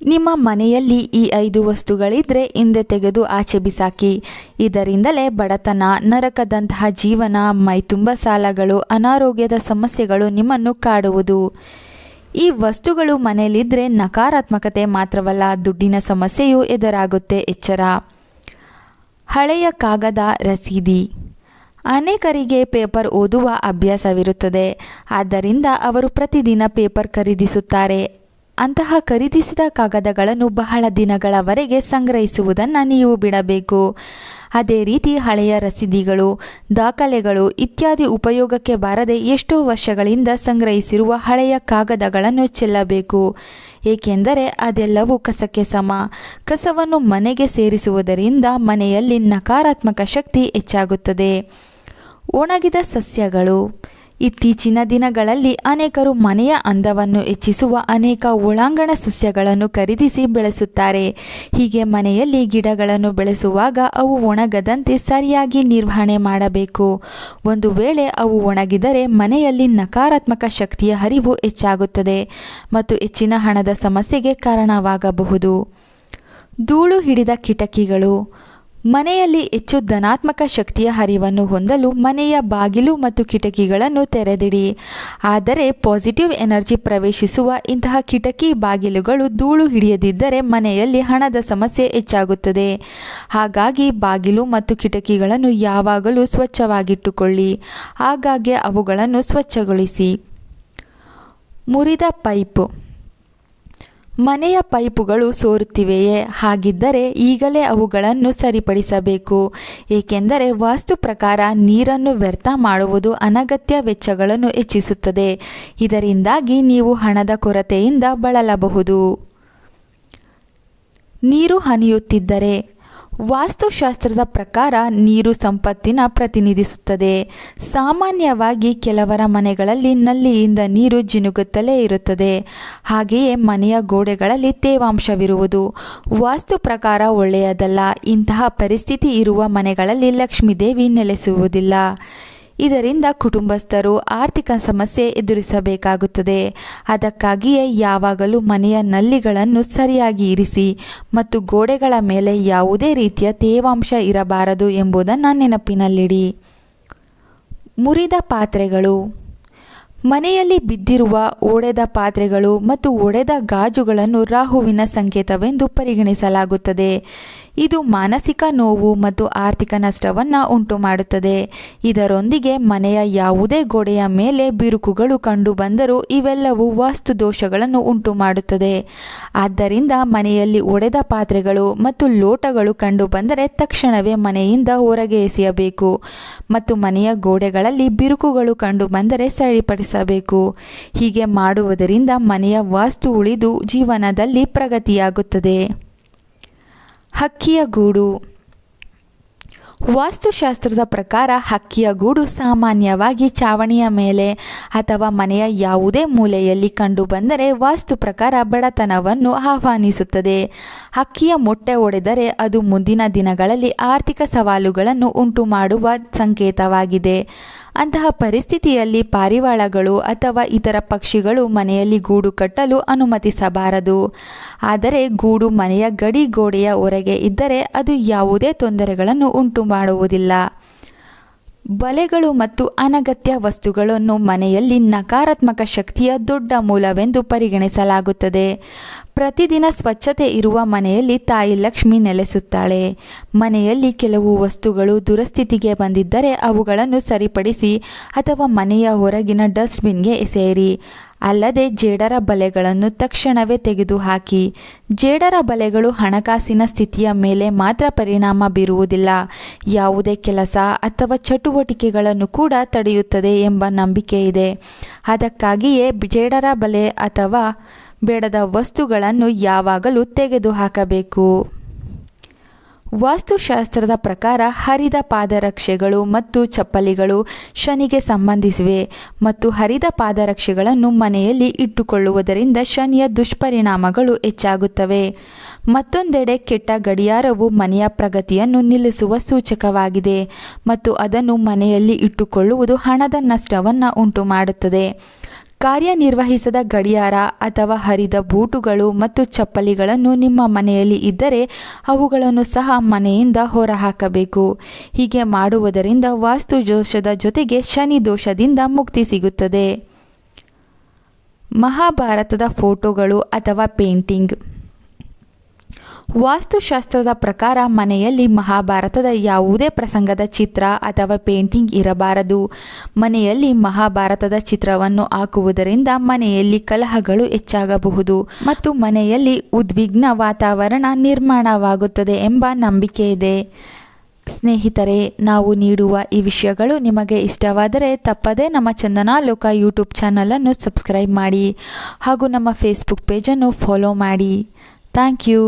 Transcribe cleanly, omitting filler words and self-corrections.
ನಿಮ್ಮ ಮನೆಯಲ್ಲಿ ಈ 5 ವಸ್ತುಗಳಿದ್ರೆ ಹಿಂದೆ ತೆಗೆದು ಆಚೆ ಬಿಸಾಕಿ. ಇದರಿಂದಲೇ ಬಡತನ, ನರಕದಂತಹ ಜೀವನ, ಮೈತುಂಬ ಸಾಲಗಳು, ಅನಾರೋಗ್ಯದ ಸಮಸ್ಯೆಗಳು ನಿಮ್ಮನ್ನು ಕಾಡುವುದು. ಈ ವಸ್ತುಗಳು ಮನೆಯಲ್ಲಿದ್ದರೆ ನಕಾರಾತ್ಮಕತೆ ಮಾತ್ರವಲ್ಲ, ದುಡ್ಡಿನ ಸಮಸ್ಯೆಯೂ ಎದುರಾಗುತ್ತೆ. ಎಚ್ಚರ. ಹಳೆಯ ಕಾಗದ ರಸೀದಿ. ಅನೇಕರಿಗೆ ಪೇಪರ್ ಓದುವ ಅಭ್ಯಾಸವಿರುತ್ತದೆ. ಆದ್ದರಿಂದ ಅವರು ಪ್ರತಿದಿನ ಪೇಪರ್ ಖರೀದಿಸುತ್ತಾರೆ. ಅಂತಹ ಖರೀದಿಸಿದ ಕಾಗದಗಳನ್ನು ಬಹಳ ದಿನಗಳವರೆಗೆ ಸಂಗ್ರಹಿಸುವುದನ್ನು ನೀವು ಬಿಡಬೇಕು. ಅದೇ ರೀತಿ ಹಳೆಯ ರಸೀದಿಗಳು, ದಾಖಲೆಗಳು ಇತ್ಯಾದಿ ಉಪಯೋಗಕ್ಕೆ ಬಾರದೆ ಎಷ್ಟೋ ವರ್ಷಗಳಿಂದ ಸಂಗ್ರಹಿಸಿರುವ ಹಳೆಯ ಕಾಗದಗಳನ್ನು ಚೆಲ್ಲಬೇಕು. ಏಕೆಂದರೆ ಅದೆಲ್ಲವೂ ಕಸಕ್ಕೆ ಸಮ. ಕಸವನ್ನು ಮನೆಗೆ ಸೇರಿಸುವುದರಿಂದ ಮನೆಯಲ್ಲಿ ನಕಾರಾತ್ಮಕ ಶಕ್ತಿ ಹೆಚ್ಚಾಗುತ್ತದೆ. ಒಣಗಿದ ಸಸ್ಯಗಳು. ಇತ್ತೀಚಿನ ದಿನಗಳಲ್ಲಿ ಅನೇಕರು ಮನೆಯ ಅಂದವನ್ನು ಹೆಚ್ಚಿಸುವ ಅನೇಕ ಒಳಾಂಗಣ ಸಸ್ಯಗಳನ್ನು ಖರೀದಿಸಿ ಬೆಳೆಸುತ್ತಾರೆ. ಹೀಗೆ ಮನೆಯಲ್ಲಿ ಗಿಡಗಳನ್ನು ಬೆಳೆಸುವಾಗ ಅವು ಒಣಗದಂತೆ ಸರಿಯಾಗಿ ನಿರ್ವಹಣೆ ಮಾಡಬೇಕು. ಒಂದು ವೇಳೆ ಅವು ಒಣಗಿದರೆ ಮನೆಯಲ್ಲಿ ನಕಾರಾತ್ಮಕ ಶಕ್ತಿಯ ಹರಿವು ಹೆಚ್ಚಾಗುತ್ತದೆ ಮತ್ತು ಹೆಚ್ಚಿನ ಹಣದ ಸಮಸ್ಯೆಗೆ ಕಾರಣವಾಗಬಹುದು. ಧೂಳು ಹಿಡಿದ ಕಿಟಕಿಗಳು. ಮನೆಯಲ್ಲಿ ಹೆಚ್ಚು ಧನಾತ್ಮಕ ಶಕ್ತಿಯ ಹರಿವನ್ನು ಹೊಂದಲು ಮನೆಯ ಬಾಗಿಲು ಮತ್ತು ಕಿಟಕಿಗಳನ್ನು ತೆರೆದಿಡಿ. ಆದರೆ ಪಾಸಿಟಿವ್ ಎನರ್ಜಿ ಪ್ರವೇಶಿಸುವ ಇಂತಹ ಕಿಟಕಿ ಬಾಗಿಲುಗಳು ಧೂಳು ಹಿಡಿಯದಿದ್ದರೆ ಮನೆಯಲ್ಲಿ ಹಣದ ಸಮಸ್ಯೆ ಹೆಚ್ಚಾಗುತ್ತದೆ. ಹಾಗಾಗಿ ಬಾಗಿಲು ಮತ್ತು ಕಿಟಕಿಗಳನ್ನು ಯಾವಾಗಲೂ ಸ್ವಚ್ಛವಾಗಿಟ್ಟುಕೊಳ್ಳಿ. ಆಗಾಗ್ಗೆ ಅವುಗಳನ್ನು ಸ್ವಚ್ಛಗೊಳಿಸಿ. ಮುರಿದ ಪೈಪ್. ಮನೆಯ ಪೈಪುಗಳು ಸೋರುತ್ತಿವೆಯೇ? ಹಾಗಿದ್ದರೆ ಈಗಲೇ ಅವುಗಳನ್ನು ಸರಿಪಡಿಸಬೇಕು. ಏಕೆಂದರೆ ವಾಸ್ತು ಪ್ರಕಾರ ನೀರನ್ನು ವ್ಯರ್ಥ ಮಾಡುವುದು ಅನಗತ್ಯ ವೆಚ್ಚಗಳನ್ನು ಹೆಚ್ಚಿಸುತ್ತದೆ. ಇದರಿಂದಾಗಿ ನೀವು ಹಣದ ಕೊರತೆಯಿಂದ ಬಳಲಬಹುದು. ನೀರು ಹನಿಯುತ್ತಿದ್ದರೆ. ವಾಸ್ತುಶಾಸ್ತ್ರದ ಪ್ರಕಾರ ನೀರು ಸಂಪತ್ತಿನ ಪ್ರತಿನಿಧಿಸುತ್ತದೆ. ಸಾಮಾನ್ಯವಾಗಿ ಕೆಲವರ ಮನೆಗಳಲ್ಲಿ ನಲ್ಲಿಯಿಂದ ನೀರು ಜಿನುಗುತ್ತಲೇ ಇರುತ್ತದೆ. ಹಾಗೆಯೇ ಮನೆಯ ಗೋಡೆಗಳಲ್ಲಿ ತೇವಾಂಶವಿರುವುದು ವಾಸ್ತು ಪ್ರಕಾರ ಒಳ್ಳೆಯದಲ್ಲ. ಇಂತಹ ಪರಿಸ್ಥಿತಿ ಇರುವ ಮನೆಗಳಲ್ಲಿ ಲಕ್ಷ್ಮೀದೇವಿ ನೆಲೆಸುವುದಿಲ್ಲ. ಇದರಿಂದ ಕುಟುಂಬಸ್ಥರು ಆರ್ಥಿಕ ಸಮಸ್ಯೆ ಎದುರಿಸಬೇಕಾಗುತ್ತದೆ. ಅದಕ್ಕಾಗಿಯೇ ಯಾವಾಗಲೂ ಮನೆಯ ನಲ್ಲಿಗಳನ್ನು ಸರಿಯಾಗಿ ಇರಿಸಿ ಮತ್ತು ಗೋಡೆಗಳ ಮೇಲೆ ಯಾವುದೇ ರೀತಿಯ ತೇವಾಂಶ ಇರಬಾರದು ಎಂಬುದನ್ನು ನೆನಪಿನಲ್ಲಿಡಿ. ಮುರಿದ ಪಾತ್ರೆಗಳು. ಮನೆಯಲ್ಲಿ ಬಿದ್ದಿರುವ ಒಡೆದ ಪಾತ್ರೆಗಳು ಮತ್ತು ಒಡೆದ ಗಾಜುಗಳನ್ನು ರಾಹುವಿನ ಸಂಕೇತವೆಂದು ಪರಿಗಣಿಸಲಾಗುತ್ತದೆ. ಇದು ಮಾನಸಿಕ ನೋವು ಮತ್ತು ಆರ್ಥಿಕ ನಷ್ಟವನ್ನು ಉಂಟುಮಾಡುತ್ತದೆ. ಇದರೊಂದಿಗೆ ಮನೆಯ ಯಾವುದೇ ಗೋಡೆಯ ಮೇಲೆ ಬಿರುಕುಗಳು ಕಂಡುಬಂದರೂ ಇವೆಲ್ಲವೂ ವಾಸ್ತು ದೋಷಗಳನ್ನು ಉಂಟುಮಾಡುತ್ತದೆ. ಆದ್ದರಿಂದ ಮನೆಯಲ್ಲಿ ಒಡೆದ ಪಾತ್ರೆಗಳು ಮತ್ತು ಲೋಟಗಳು ಕಂಡುಬಂದರೆ ತಕ್ಷಣವೇ ಮನೆಯಿಂದ ಹೊರಗೆ ಎಸೆಯಬೇಕು ಮತ್ತು ಮನೆಯ ಗೋಡೆಗಳಲ್ಲಿ ಬಿರುಕುಗಳು ಕಂಡುಬಂದರೆ ಸರಿಪಡಿಸಬೇಕು. ಹೀಗೆ ಮಾಡುವುದರಿಂದ ಮನೆಯ ವಾಸ್ತು ಉಳಿದು ಜೀವನದಲ್ಲಿ ಪ್ರಗತಿಯಾಗುತ್ತದೆ. ಹಕ್ಕಿಯ ಗೂಡು. ವಾಸ್ತುಶಾಸ್ತ್ರದ ಪ್ರಕಾರ ಹಕ್ಕಿಯ ಗೂಡು ಸಾಮಾನ್ಯವಾಗಿ ಚಾವಣಿಯ ಮೇಲೆ ಅಥವಾ ಮನೆಯ ಯಾವುದೇ ಮೂಲೆಯಲ್ಲಿ ಕಂಡುಬಂದರೆ ವಾಸ್ತು ಪ್ರಕಾರ ಬಡತನವನ್ನು ಆಹ್ವಾನಿಸುತ್ತದೆ. ಹಕ್ಕಿಯ ಮೊಟ್ಟೆ ಒಡೆದರೆ ಅದು ಮುಂದಿನ ದಿನಗಳಲ್ಲಿ ಆರ್ಥಿಕ ಸವಾಲುಗಳನ್ನು ಉಂಟುಮಾಡುವ ಸಂಕೇತವಾಗಿದೆ. ಅಂತಹ ಪರಿಸ್ಥಿತಿಯಲ್ಲಿ ಪಾರಿವಾಳಗಳು ಅಥವಾ ಇತರ ಪಕ್ಷಿಗಳು ಮನೆಯಲ್ಲಿ ಗೂಡು ಕಟ್ಟಲು ಅನುಮತಿಸಬಾರದು. ಆದರೆ ಗೂಡು ಮನೆಯ ಗಡಿ ಗೋಡೆಯ ಹೊರಗೆ ಇದ್ದರೆ ಅದು ಯಾವುದೇ ತೊಂದರೆಗಳನ್ನು ಉಂಟುಮಾಡುವುದಿಲ್ಲ. ಬಲೆಗಳು ಮತ್ತು ಅನಗತ್ಯ ವಸ್ತುಗಳನ್ನು ಮನೆಯಲ್ಲಿ ನಕಾರಾತ್ಮಕ ಶಕ್ತಿಯ ದೊಡ್ಡ ಮೂಲವೆಂದು ಪರಿಗಣಿಸಲಾಗುತ್ತದೆ. ಪ್ರತಿದಿನ ಸ್ವಚ್ಛತೆ ಇರುವ ಮನೆಯಲ್ಲಿ ತಾಯಿ ಲಕ್ಷ್ಮಿ ನೆಲೆಸುತ್ತಾಳೆ. ಮನೆಯಲ್ಲಿ ಕೆಲವು ವಸ್ತುಗಳು ದುರಸ್ಥಿತಿಗೆ ಬಂದಿದ್ದರೆ ಅವುಗಳನ್ನು ಸರಿಪಡಿಸಿ ಅಥವಾ ಮನೆಯ ಹೊರಗಿನ ಡಸ್ಟ್ಬಿನ್ಗೆ ಎಸೆಯಿರಿ. ಅಲ್ಲದೆ ಜೇಡರ ಬಲೆಗಳನ್ನು ತಕ್ಷಣವೇ ತೆಗೆದುಹಾಕಿ. ಜೇಡರ ಬಲೆಗಳು ಹಣಕಾಸಿನ ಸ್ಥಿತಿಯ ಮೇಲೆ ಮಾತ್ರ ಪರಿಣಾಮ ಬೀರುವುದಿಲ್ಲ, ಯಾವುದೇ ಕೆಲಸ ಅಥವಾ ಚಟುವಟಿಕೆಗಳನ್ನು ಕೂಡ ತಡೆಯುತ್ತದೆ ಎಂಬ ನಂಬಿಕೆ ಇದೆ. ಅದಕ್ಕಾಗಿಯೇ ಜೇಡರ ಬಲೆ ಅಥವಾ ಬೇಡದ ವಸ್ತುಗಳನ್ನು ಯಾವಾಗಲೂ ತೆಗೆದುಹಾಕಬೇಕು. ವಾಸ್ತುಶಾಸ್ತ್ರದ ಪ್ರಕಾರ ಹರಿದ ಪಾದರಕ್ಷೆಗಳು ಮತ್ತು ಚಪ್ಪಲಿಗಳು ಶನಿಗೆ ಸಂಬಂಧಿಸಿವೆ ಮತ್ತು ಹರಿದ ಪಾದರಕ್ಷೆಗಳನ್ನು ಮನೆಯಲ್ಲಿ ಇಟ್ಟುಕೊಳ್ಳುವುದರಿಂದ ಶನಿಯ ದುಷ್ಪರಿಣಾಮಗಳು ಹೆಚ್ಚಾಗುತ್ತವೆ. ಮತ್ತೊಂದೆಡೆ ಕೆಟ್ಟ ಗಡಿಯಾರವು ಮನೆಯ ಪ್ರಗತಿಯನ್ನು ನಿಲ್ಲಿಸುವ ಸೂಚಕವಾಗಿದೆ ಮತ್ತು ಅದನ್ನು ಮನೆಯಲ್ಲಿ ಇಟ್ಟುಕೊಳ್ಳುವುದು ಹಣದ ನಷ್ಟವನ್ನು ಉಂಟುಮಾಡುತ್ತದೆ. ಕಾರ್ಯನಿರ್ವಹಿಸದ ಗಡಿಯಾರ ಅಥವಾ ಹರಿದ ಬೂಟುಗಳು ಮತ್ತು ಚಪ್ಪಲಿಗಳನ್ನು ನಿಮ್ಮ ಮನೆಯಲ್ಲಿ ಇದ್ದರೆ ಅವುಗಳನ್ನು ಸಹ ಮನೆಯಿಂದ ಹೊರಹಾಕಬೇಕು. ಹೀಗೆ ಮಾಡುವುದರಿಂದ ವಾಸ್ತು ದೋಷದ ಜೊತೆಗೆ ಶನಿ ದೋಷದಿಂದ ಮುಕ್ತಿ ಸಿಗುತ್ತದೆ. ಮಹಾಭಾರತದ ಫೋಟೋಗಳು ಅಥವಾ ಪೇಂಟಿಂಗ್. ವಾಸ್ತುಶಾಸ್ತ್ರದ ಪ್ರಕಾರ ಮನೆಯಲ್ಲಿ ಮಹಾಭಾರತದ ಯಾವುದೇ ಪ್ರಸಂಗದ ಚಿತ್ರ ಅಥವಾ ಪೇಂಟಿಂಗ್ ಇರಬಾರದು. ಮನೆಯಲ್ಲಿ ಮಹಾಭಾರತದ ಚಿತ್ರವನ್ನು ಹಾಕುವುದರಿಂದ ಮನೆಯಲ್ಲಿ ಕಲಹಗಳು ಹೆಚ್ಚಾಗಬಹುದು ಮತ್ತು ಮನೆಯಲ್ಲಿ ಉದ್ವಿಗ್ನ ವಾತಾವರಣ ನಿರ್ಮಾಣವಾಗುತ್ತದೆ ಎಂಬ ನಂಬಿಕೆ ಇದೆ. ಸ್ನೇಹಿತರೆ, ನಾವು ನೀಡುವ ಈ ವಿಷಯಗಳು ನಿಮಗೆ ಇಷ್ಟವಾದರೆ ತಪ್ಪದೇ ನಮ್ಮ ಚಂದನಾ ಲೋಕ ಯೂಟ್ಯೂಬ್ ಚಾನಲನ್ನು ಸಬ್ಸ್ಕ್ರೈಬ್ ಮಾಡಿ ಹಾಗೂ ನಮ್ಮ ಫೇಸ್ಬುಕ್ ಪೇಜನ್ನು ಫಾಲೋ ಮಾಡಿ. Thank you.